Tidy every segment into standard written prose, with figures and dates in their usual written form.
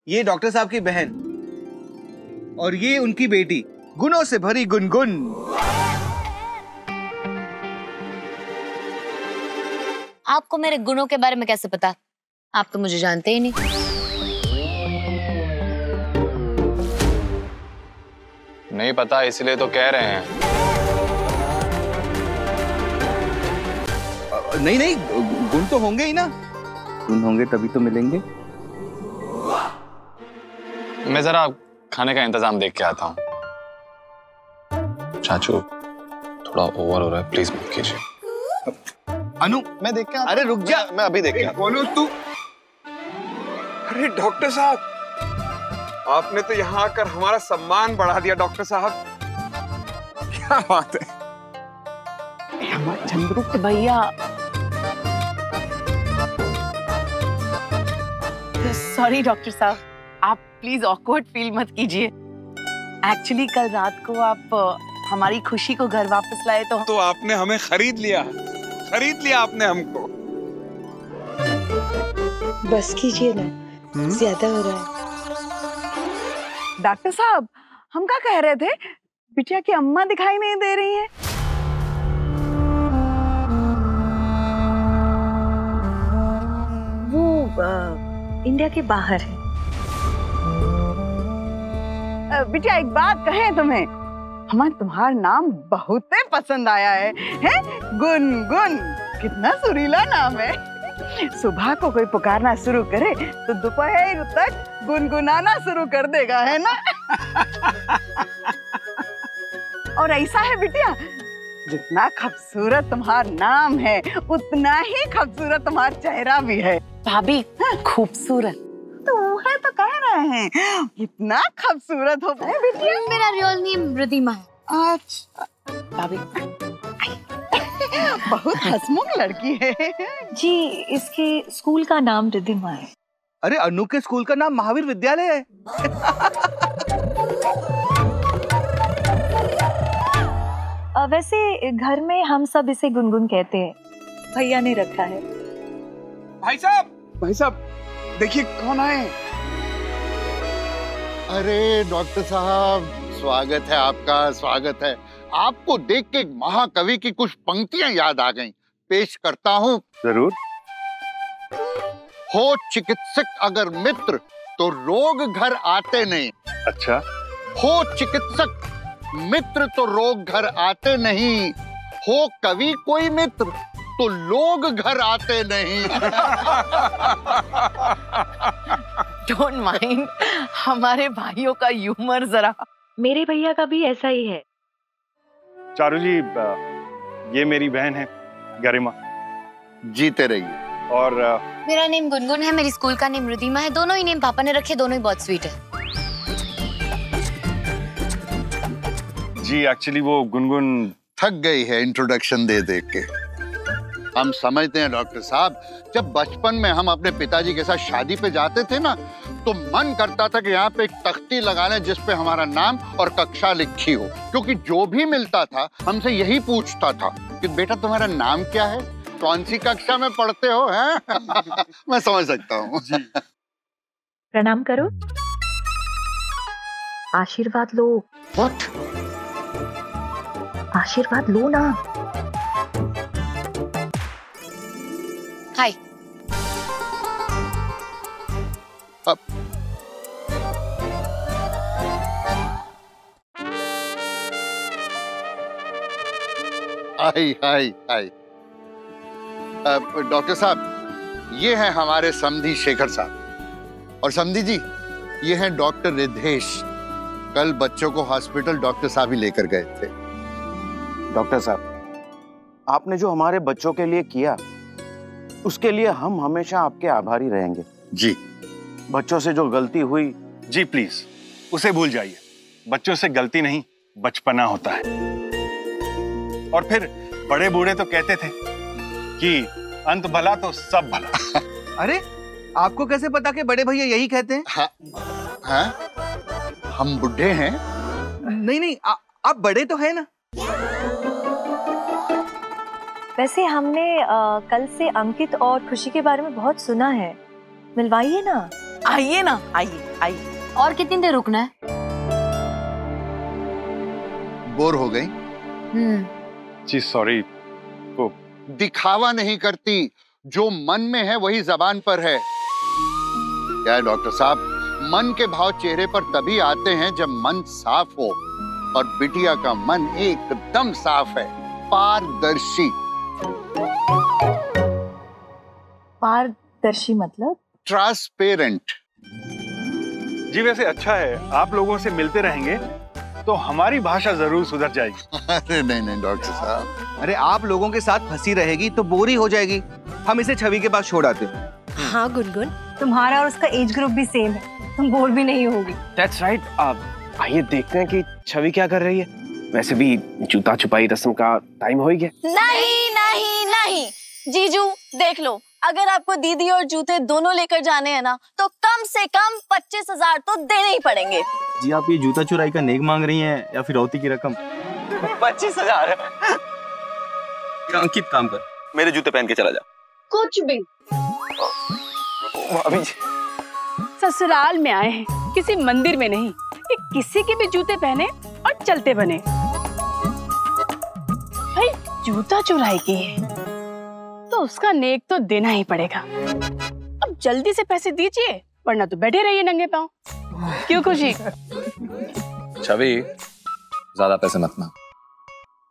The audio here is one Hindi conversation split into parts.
ये डॉक्टर साहब की बहन और ये उनकी बेटी, गुणों से भरी गुनगुन। आपको मेरे गुणों के बारे में कैसे पता? आप तो मुझे जानते ही नहीं। नहीं पता इसलिए तो कह रहे हैं। नहीं नहीं, गुण तो होंगे ही ना। गुण होंगे तभी तो मिलेंगे। मैं जरा खाने का इंतजाम देख के आता हूँ। चाचू थोड़ा ओवर हो रहा है, प्लीज मत कीजिए। अनु, मैं देख के आता हूं। अरे रुक जा, मैं अभी देख के आता हूं। बोलो तू। अरे डॉक्टर साहब, आपने तो यहाँ आकर हमारा सम्मान बढ़ा दिया डॉक्टर साहब। क्या बात है। हमारे चंद्रुक भैया, सॉरी डॉक्टर साहब, आप प्लीज ऑकवर्ड फील मत कीजिए। एक्चुअली कल रात को आप हमारी खुशी को घर वापस लाए तो आपने हमें खरीद लिया आपने हमको। बस कीजिए ना, ज्यादा हो रहा है। डॉक्टर साहब, हम क्या कह रहे थे? बिटिया की अम्मा दिखाई नहीं दे रही हैं। वो इंडिया के बाहर है। बिटिया एक बात कहें तुम्हें, हमें तुम्हारा नाम बहुत पसंद आया है, हैं? गुनगुन, कितना सुरीला नाम है। सुबह को कोई पुकारना शुरू करे तो दोपहर तक गुनगुनाना शुरू कर देगा, है ना? और ऐसा है बिटिया, जितना खूबसूरत तुम्हारा नाम है उतना ही खूबसूरत तुम्हारा चेहरा भी है। भाभी खूबसूरत तो है तो कह रहे हैं, इतना खूबसूरत हो बिटिया। मेरा रियल नेम रिद्धिमा है। अच्छा भाभी, बहुत हंसमुख लड़की है जी। इसके स्कूल का नाम रिद्धिमा है। अरे अनु के स्कूल का नाम महावीर विद्यालय है। वैसे घर में हम सब इसे गुनगुन कहते हैं, भैया ने रखा है। भाई साहब देखिए कौन आए। अरे डॉक्टर साहब, स्वागत है आपका, स्वागत है। आपको देख के एक महाकवि की कुछ पंक्तियां याद आ गईं, पेश करता हूं। जरूर। हो चिकित्सक अगर मित्र तो रोग घर आते नहीं। अच्छा। हो चिकित्सक मित्र तो रोग घर आते नहीं, हो कवि कोई मित्र तो लोग घर आते नहीं। डोंट माइंड हमारे भाइयों का ह्यूमर जरा। मेरे भैया का भी ऐसा ही है। चारू जी, ये मेरी बहन है गरिमा। जीते रहिए। और मेरा नेम गुनगुन है, मेरी स्कूल का नेम रिद्धिमा है। दोनों ही नेम पापा ने रखे, दोनों ही बहुत स्वीट है। जी एक्चुअली वो गुनगुन थक गई है इंट्रोडक्शन दे दे के। हम समझते हैं डॉक्टर साहब, जब बचपन में हम अपने पिताजी के साथ शादी पे जाते थे ना, तो मन करता था कि यहाँ पे एक तख्ती लगा लें जिस पे हमारा नाम और कक्षा लिखी हो, क्योंकि जो भी मिलता था हमसे यही पूछता था कि बेटा तुम्हारा नाम क्या है, कौन सी कक्षा में पढ़ते हो, हैं? मैं समझ सकता हूँ। प्रणाम करो, आशीर्वाद लो। What? आशीर्वाद लो ना। हाय। हाय हाय हाय। डॉक्टर साहब, ये हैं हमारे समधी शेखर साहब, और समधी जी ये हैं डॉक्टर रिद्धेश। कल बच्चों को हॉस्पिटल डॉक्टर साहब ही लेकर गए थे। डॉक्टर साहब, आपने जो हमारे बच्चों के लिए किया उसके लिए हम हमेशा आपके आभारी रहेंगे। जी। बच्चों से जो गलती हुई, जी प्लीज उसे भूल जाइए। बच्चों से गलती नहीं, बचपना होता है। और फिर बड़े बूढ़े तो कहते थे कि अंत भला तो सब भला। अरे आपको कैसे पता कि बड़े भैया यही कहते हैं? हाँ? हम बुढ़े हैं? नहीं नहीं, आप बड़े तो हैं ना। वैसे हमने कल से अंकित और खुशी के बारे में बहुत सुना है, मिलवाइए ना। आइए ना, आइए आइए। और कितनी देर रुकना है? बोर हो गई? जी सॉरी। वो दिखावा नहीं करती, जो मन में है वही जबान पर है। क्या है डॉक्टर साहब, मन के भाव चेहरे पर तभी आते हैं जब मन साफ हो, और बिटिया का मन एकदम साफ है, पारदर्शी। पारदर्शी मतलब? ट्रांसपेरेंट। जी वैसे अच्छा है, आप लोगों से मिलते रहेंगे तो हमारी भाषा जरूर सुधर जाएगी। अरे नहीं नहीं डॉक्टर साहब। अरे आप लोगों के साथ फंसी रहेगी तो बोरी हो जाएगी। हम इसे छवि के पास छोड़ आते। हाँ गुनगुन, तुम्हारा और उसका एज ग्रुप भी सेम है, तुम बोर भी नहीं होगी। That's right। आइए देखते हैं कि छवि क्या कर रही है। वैसे भी जूता छुपाई रस्म का टाइम हो ही गया। नहीं नहीं नहीं जीजू, देख लो, अगर आपको दीदी और जूते दोनों लेकर जाने हैं ना, तो कम से कम 25,000 तो देने ही पड़ेंगे। जी आप ये जूता चुराई का नेक मांग रही हैं या फिरौती की रकम? 25,000। अंकित काम कर, मेरे जूते पहन के चला जा। कुछ भी। अभी ससुराल में आए हैं, किसी मंदिर में नहीं कि किसी के भी जूते पहने और चलते बने। भाई जूता चुराई की है तो उसका नेक तो देना ही पड़ेगा। अब जल्दी से पैसे दीजिए, वरना तो बैठे रहिए नंगे पांव। क्यों खुशी? छवि ज्यादा पैसे मत मांग,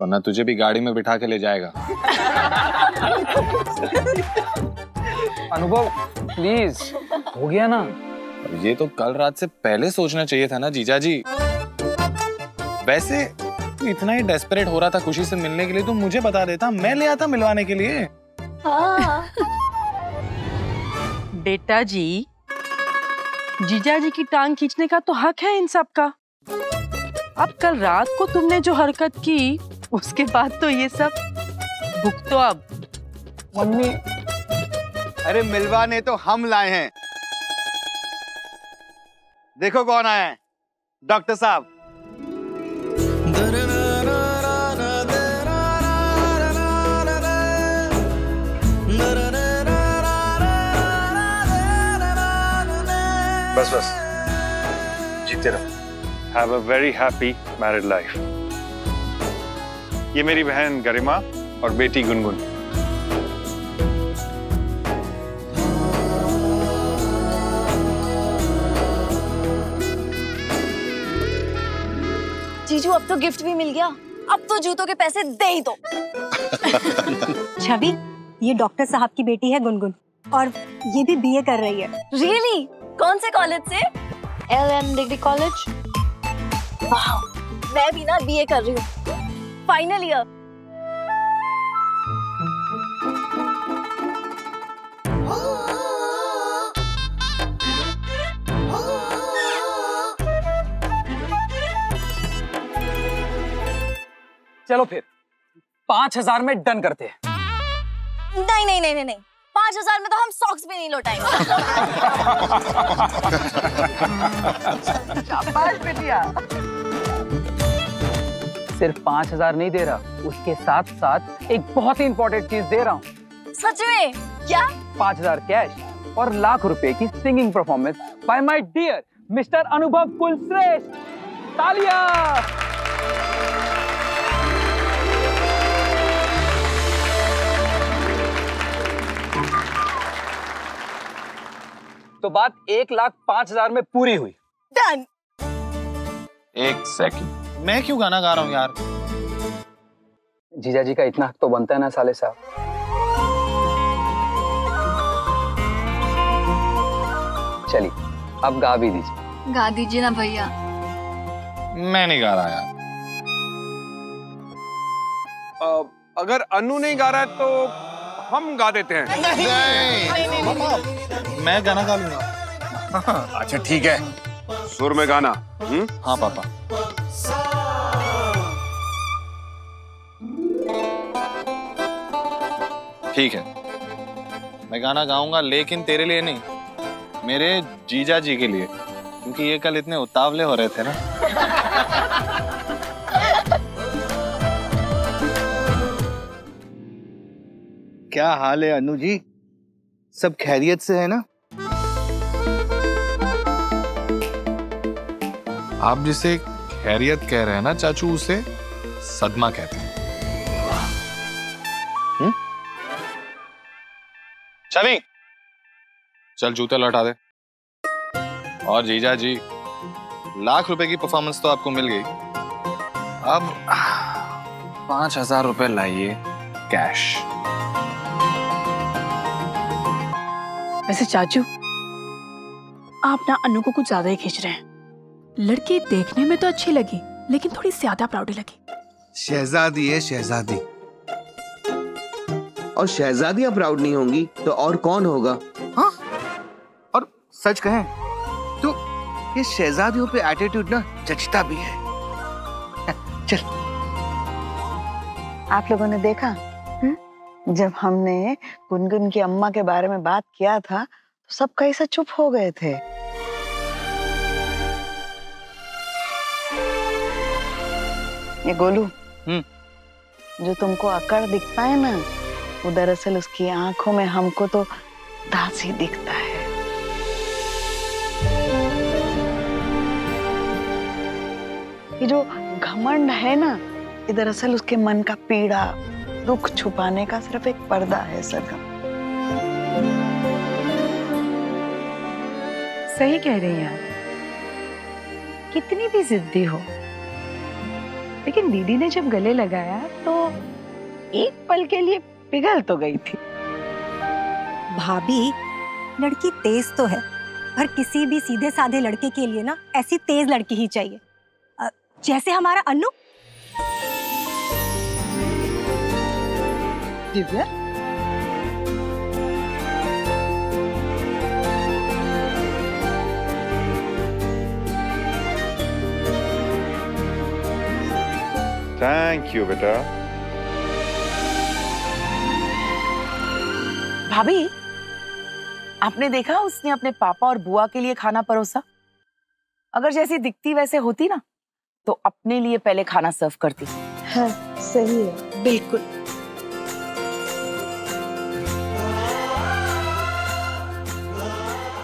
वरना तुझे भी गाड़ी में बिठा के ले जाएगा। अनुभव प्लीज, हो गया ना। ये तो कल रात से पहले सोचना चाहिए था ना जीजा जी। वैसे तू इतना ही डेस्परेट हो रहा था खुशी से मिलने के लिए, तो मुझे बता देता, मैं ले आता मिलवाने के लिए। बेटा जी, जीजा जी की टांग खींचने का तो हक है इन सब का। अब कल रात को तुमने जो हरकत की, उसके बाद तो ये सब भुगतो अब। मम्मी, अरे मिलवाने तो हम लाए हैं। देखो कौन आया है, डॉक्टर साहब। बस बस, जीते रहो। Have a very happy married life। ये मेरी बहन गरिमा और बेटी गुनगुन। जीजू अब तो गिफ्ट भी मिल गया, अब तो जूतों के पैसे दे ही दो। छवि, ये डॉक्टर साहब की बेटी है गुनगुन, और ये भी बीए कर रही है। रियली? कौन से कॉलेज से? LM degree college. वाह, मैं भी ना बीए कर रही हूँ, फाइनल ईयर। चलो फिर 5,000 में डन करते हैं। नहीं नहीं नहीं नहीं, 5,000 में तो हम सॉक्स भी नहीं लौटाएंगे। शाबाश बिटिया। सिर्फ 5,000 नहीं दे रहा, उसके साथ साथ एक बहुत ही इंपॉर्टेंट चीज दे रहा हूँ। सच में? क्या? 5,000 कैश और लाख रुपए की singing performance by my dear mister Anubhav Kulshreshtha. तालियां। तो बात 1,05,000 में पूरी हुई। डन। एक सेकंड, मैं क्यों गाना गा रहा हूँ यार? जीजा जी का इतना हक तो बनता है ना साले साहब। चलिए अब गा भी दीजिए। गा दीजिए ना भैया। मैं नहीं गा रहा यार। अगर अनु नहीं गा रहा है तो हम गा देते हैं। मैं गाना गा लूंगा। अच्छा ठीक है, सुर में गाना। हाँ पापा। ठीक है, मैं गाना गाऊंगा, लेकिन तेरे लिए नहीं, मेरे जीजा जी के लिए, क्योंकि ये कल इतने उतावले हो रहे थे ना। क्या हाल है अनु जी? सब खैरियत से है ना? आप जिसे खैरियत कह रहे हैं ना चाचू, उसे सदमा कहते हैं। चली चल जूते लौटा दे। और जीजा जी, लाख रुपए की परफॉर्मेंस तो आपको मिल गई, अब 5,000 रुपए लाइए कैश। वैसे चाचू, आप ना अनु को कुछ ज्यादा ही खींच रहे हैं। लड़की देखने में तो अच्छी लगी, लेकिन थोड़ी ज्यादा प्राउडी लगी। शहजादी है शहजादी। और शहजादियां प्राउड नहीं होंगी तो और कौन होगा? हाँ, और सच कहें तो ये शहजादियों पे एटीट्यूड ना जचता भी है। चल। आप लोगों ने देखा जब हमने गुनगुन की अम्मा के बारे में बात किया था तो सब कैसे चुप हो गए थे। ये गोलू, जो तुमको अकड़ दिखता है ना, वो दरअसल उसकी आंखों में हमको तो दास ही दिखता है। ये जो घमंड है ना, ये दरअसल उसके मन का पीड़ा दुख छुपाने का सिर्फ एक पर्दा है सरगम। सही कह रही हैं आप। कितनी भी जिद्दी हो, लेकिन दीदी ने जब गले लगाया तो एक पल के लिए पिघल तो गई थी। भाभी, लड़की तेज तो है, पर किसी भी सीधे साधे लड़के के लिए ना ऐसी तेज लड़की ही चाहिए, जैसे हमारा अन्नू। दिव्या, थैंक यू बेटा। भाभी, आपने देखा उसने अपने पापा और बुआ के लिए खाना परोसा? अगर जैसी दिखती वैसे होती ना तो अपने लिए पहले खाना सर्व करती। हाँ, सही है, बिल्कुल।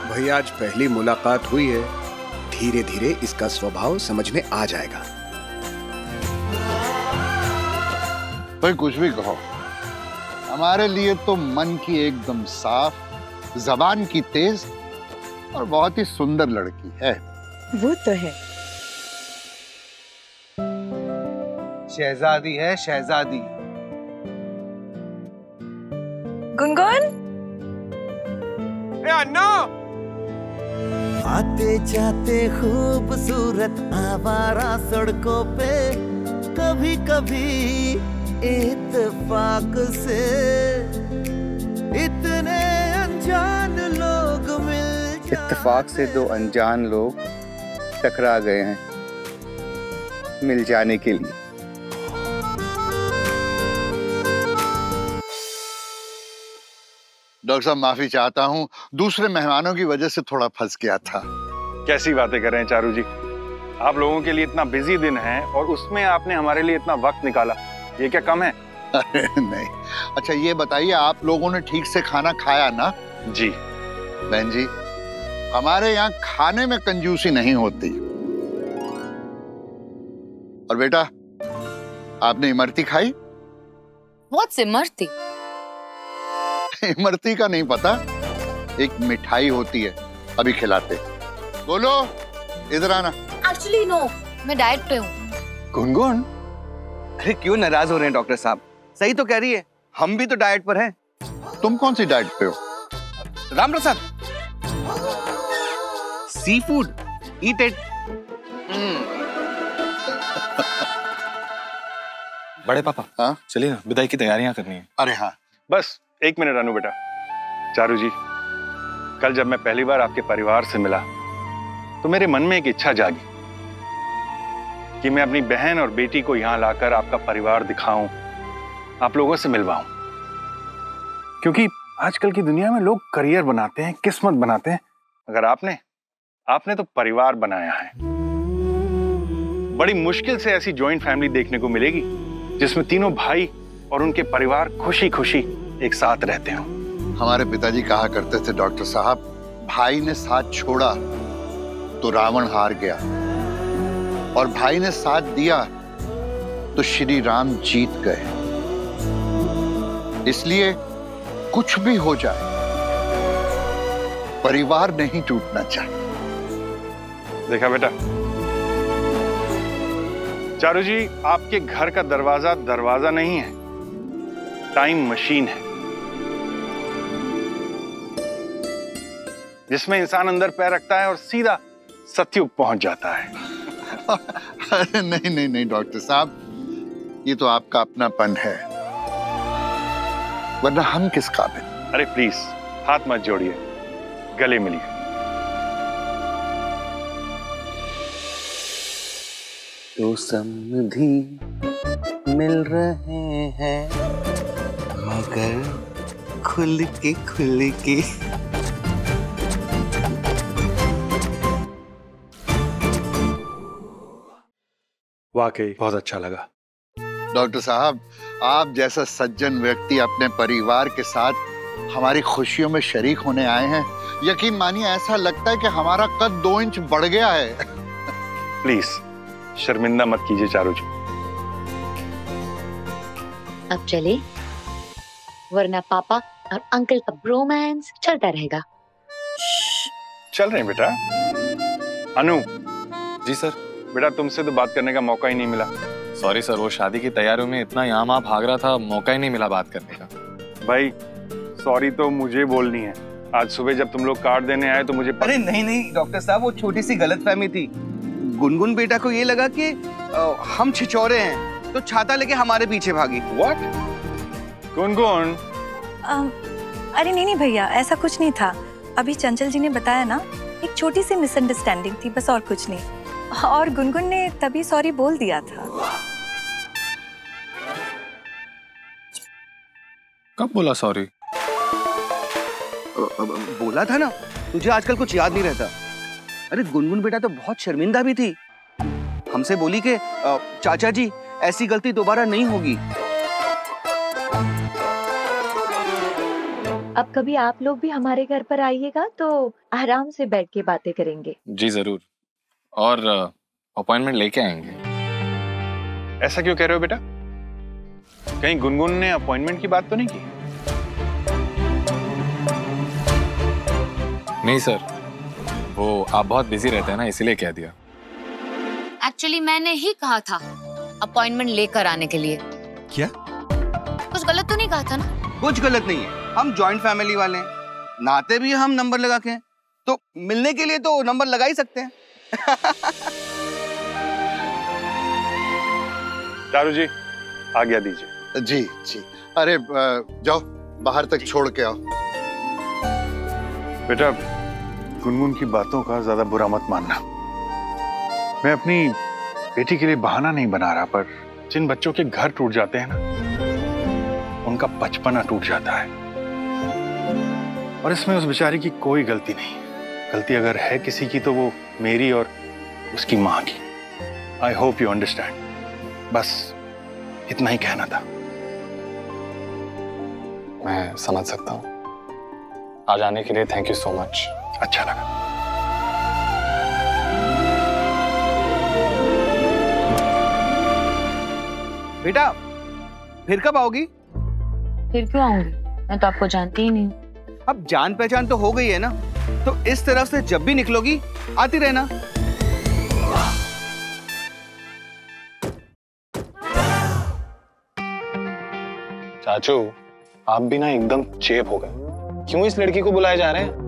भैया, आज पहली मुलाकात हुई है, धीरे धीरे इसका स्वभाव समझ में आ जाएगा। भाई कुछ भी कहो, हमारे लिए तो मन की एकदम साफ, जबान की तेज और बहुत ही सुंदर लड़की है। वो तो है। शहजादी है शहजादी। गुनगुन, अन्ना, आते जाते खूबसूरत आवारा सड़कों पे कभी कभी इत्तेफाक से इतने अनजान लोग मिल जाते। इत्तेफाक से दो अनजान लोग टकरा गए हैं मिल जाने के लिए। डॉक्टर साहब माफी चाहता हूँ, दूसरे मेहमानों की वजह से थोड़ा फंस गया था। कैसी बातें कर रहे हैं चारू जी, आप लोगों के लिए इतना बिजी दिन है और उसमें आपने हमारे लिए इतना वक्त निकाला, ये क्या कम है? अरे नहीं। अच्छा ये बताइए, आप लोगों ने ठीक से खाना खाया ना? जी। बहन जी, हमारे यहाँ खाने में कंजूसी नहीं होती। और बेटा, आपने इमरती खाई? What's इमरती? इमरती का नहीं पता, एक मिठाई होती है, अभी खिलाते। बोलो, इधर आना। Actually no, मैं डाइट पे हूँ। गुनगुन, अरे क्यों नाराज हो रहे हैं डॉक्टर साहब? सही तो कह रही है, हम भी तो डाइट पर हैं। तुम कौन सी डाइट पे हो? Ram Prasad, sea food, eat it. बड़े पापा, हाँ चलिए ना, विदाई की तैयारियां करनी है। अरे हाँ, बस एक मिनट अनु बेटा। चारू जी, कल जब मैं पहली बार आपके परिवार से मिला तो मेरे मन में एक इच्छा जागी कि मैं अपनी बहन और बेटी को यहाँ लाकर आपका परिवार दिखाऊं, आप लोगों से मिलवाऊं। क्योंकि आजकल की दुनिया में लोग करियर बनाते हैं, किस्मत बनाते हैं, अगर आपने तो परिवार बनाया है। बड़ी मुश्किल से ऐसी जॉइंट फैमिली देखने को मिलेगी जिसमें तीनों भाई और उनके परिवार खुशी खुशी एक साथ रहते हो। हमारे पिताजी कहा करते थे डॉक्टर साहब, भाई ने साथ छोड़ा तो रावण हार गया, और भाई ने साथ दिया तो श्री राम जीत गए। इसलिए कुछ भी हो जाए, परिवार नहीं टूटना चाहिए। देखा बेटा, चारू जी, आपके घर का दरवाजा दरवाजा नहीं है, टाइम मशीन है, जिसमें इंसान अंदर पैर रखता है और सीधा सत्युग पहुंच जाता है। अरे नहीं नहीं नहीं डॉक्टर साहब, ये तो आपका अपनापन है, वरना हम किस काबिल। अरे प्लीज हाथ मत जोड़िए, गले मिलिए। तो समधी मिल रहे हैं मगर खुल के वाकई बहुत अच्छा लगा। डॉक्टर साहब, आप जैसा सज्जन व्यक्ति अपने परिवार के साथ हमारी खुशियों में शरीक होने आए हैं, यकीन मानिए ऐसा लगता है कि हमारा कद 2 इंच बढ़ गया है। प्लीज शर्मिंदा मत कीजिए चारू जी। अब चले, वरना पापा और अंकल का ब्रोमांस चलता रहेगा। चल रहे हैं बेटा। अनु। जी सर। बेटा तुमसे तो बात करने का मौका ही नहीं मिला। सॉरी सर, वो शादी की तैयारियों में इतना यहाँ वहाँ भाग रहा था, मौका ही नहीं मिला बात करने का। भाई सॉरी तो मुझे बोलनी है। आज सुबह जब तुम लोग कार्ड देने आए तो मुझे अरे नहीं डॉक्टर साहब, वो छोटी सी गलतफहमी थी। गुनगुन बेटा को ये लगा कि हम छिछोरे हैं, तो छाता लेके हमारे पीछे भागी। What? गुनगुन? अरे नहीं भैया, ऐसा कुछ नहीं था। अभी चंचल जी ने बताया ना, एक छोटी सी मिसअंडरस्टैंडिंग थी, बस और कुछ नहीं। और गुनगुन ने तभी सॉरी बोल दिया था। कब बोला सॉरी? बोला था ना, तुझे आजकल कुछ याद नहीं रहता। अरे गुनगुन बेटा तो बहुत शर्मिंदा भी थी, हमसे बोली कि चाचा जी ऐसी गलती दोबारा नहीं होगी। अब कभी आप लोग भी हमारे घर पर आइएगा तो आराम से बैठ के बातें करेंगे। जी जरूर, और अपॉइंटमेंट लेके आएंगे। ऐसा क्यों कह रहे हो बेटा? कहीं गुनगुन ने अपॉइंटमेंट की बात तो नहीं की? नहीं सर, वो आप बहुत बिजी रहते हैं ना, इसीलिए कह दिया। एक्चुअली मैंने ही कहा था अपॉइंटमेंट लेकर आने के लिए। क्या? कुछ गलत तो नहीं कहा था ना? कुछ गलत नहीं है, हम जॉइंट फैमिली वाले हैं, नाते भी हम नंबर लगा के हैं, तो मिलने के लिए तो नंबर लगा ही सकते हैं। चारू जी आज्ञा दीजिए। जी जी, अरे जाओ बाहर तक छोड़ के आओ। बेटा गुनगुन की बातों का ज्यादा बुरा मत मानना। मैं अपनी बेटी के लिए बहाना नहीं बना रहा, पर जिन बच्चों के घर टूट जाते हैं ना, उनका बचपना टूट जाता है। और इसमें उस बेचारी की कोई गलती नहीं। गलती अगर है किसी की तो वो मेरी और उसकी माँ की। I hope you understand. बस इतना ही कहना था। मैं समझ सकता हूँ। आज आने के लिए थैंक यू सो मच। अच्छा लगा। बेटा फिर कब आओगी? फिर क्यों आऊंगी? मैं तो आपको जानती ही नहीं। अब जान पहचान तो हो गई है ना, तो इस तरफ से जब भी निकलोगी आती रहना। चाचू आप भी ना एकदम चेप हो गए। क्यों इस लड़की को बुलाए जा रहे हैं?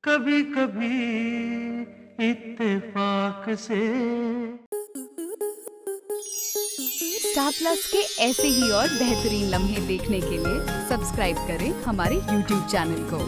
कभी कभी इत्तेफाक से। स्टार प्लस के ऐसे ही और बेहतरीन लम्हे देखने के लिए सब्सक्राइब करें हमारे YouTube चैनल को।